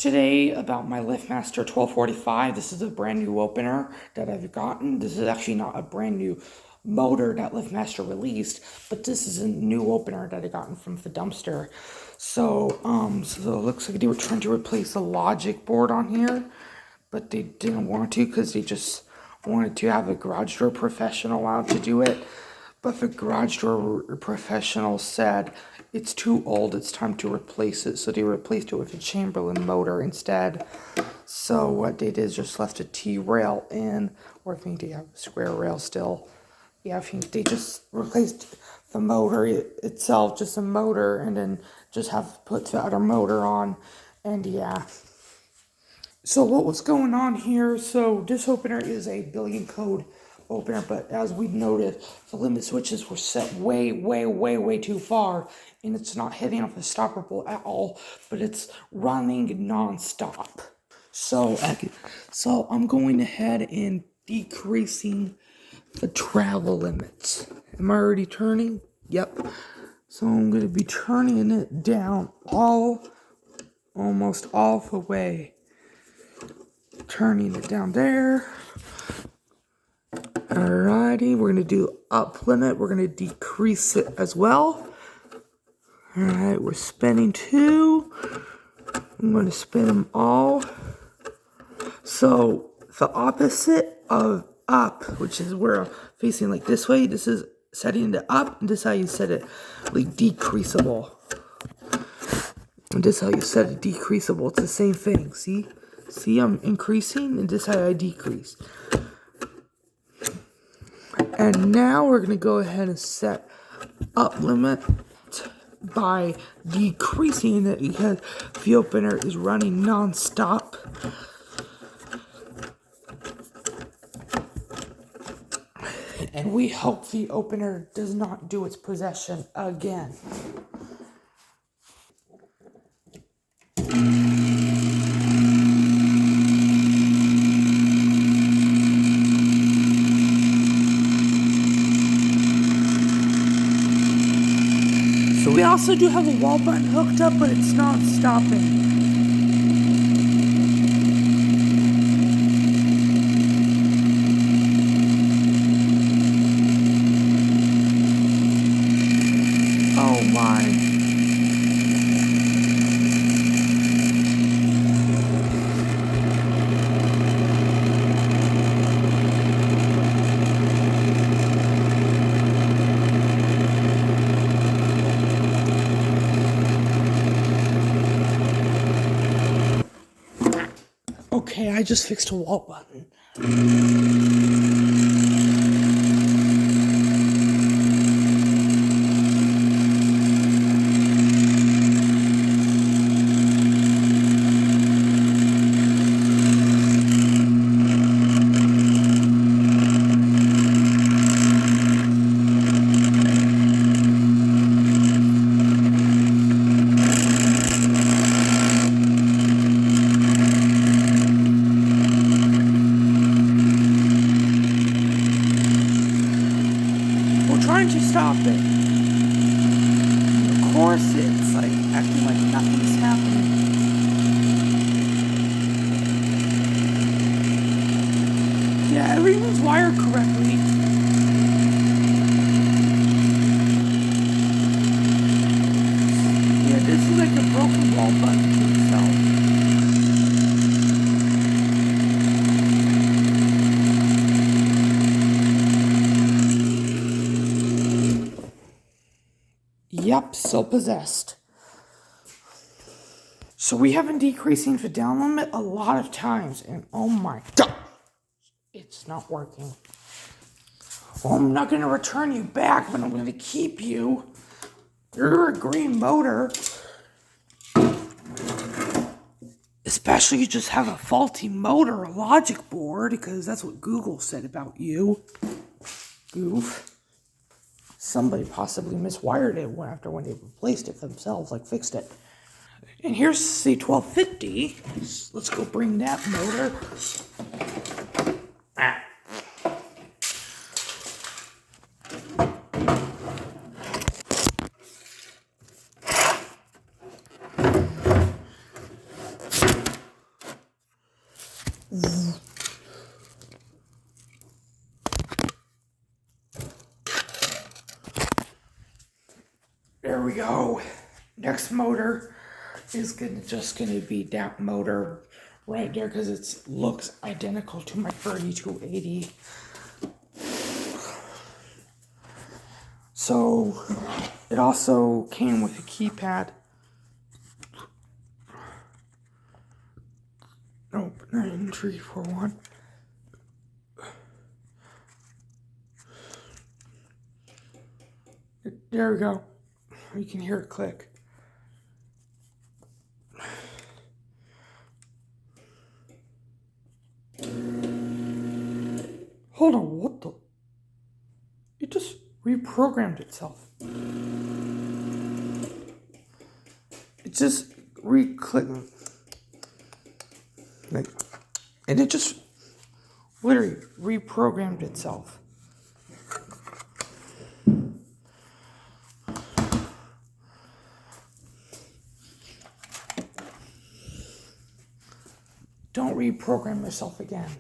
Today about my LiftMaster 1245. This is a brand new opener that I've gotten. This is actually not a brand new motor that LiftMaster released, but this is a new opener that I gotten from the dumpster. So it looks like they were trying to replace the logic board on here, but they didn't want to because they just wanted to have a garage door professional out to do it. But the garage door professional said it's too old, it's time to replace it. So they replaced it with a Chamberlain motor instead. So what they did is just left a T-rail in, or I think they have a square rail still. Yeah, I think they just replaced the motor itself, just a motor, and then just have put the other motor on. And yeah. So what was going on here? So this opener is a billion code opener, but as we noted, the limit switches were set way too far, and it's not hitting off the stopper bolt at all, but it's running non-stop. So I'm going ahead and decreasing the travel limits. Am I already turning? Yep. So I'm going to be turning it down almost all the way. Turning it down there. Alrighty, we're going to do up limit. We're going to decrease it as well. Alright, we're spinning 2. I'm going to spin them all. So, the opposite of up, which is where I'm facing like this way, this is setting it up, and this is how you set it like decreasable. And this is how you set it decreasable. It's the same thing, see? See, I'm increasing, and this is how I decrease. And now we're going to go ahead and set up limit by decreasing it because the opener is running non-stop. And we hope the opener does not do its possession again. So we also do have a wall button hooked up, but it's not stopping. Oh my. Okay, I just fixed a wall button. Trying to stop it. Of course, it's like acting like nothing's happening. Yeah, everything's wired correctly. Yeah, this is like a broken wall button to itself. Yep, still possessed. So we have been decreasing the down limit a lot of times, and oh my god, it's not working. Well, I'm not going to return you back, but I'm going to keep you. You're a green motor. Especially you just have a faulty motor, a logic board, because that's what Google said about you. Goof. Somebody possibly miswired it after when they replaced it themselves, like fixed it. And here's the 1250. Let's go bring that motor. There we go. Next motor is just gonna be that motor right there because it looks identical to my 3280. So it also came with a keypad. Nope, 9341. There we go. You can hear it click. Hold on, what the? It just reprogrammed itself. It just re-clicked. Like, and it just literally reprogrammed itself. Don't reprogram yourself again.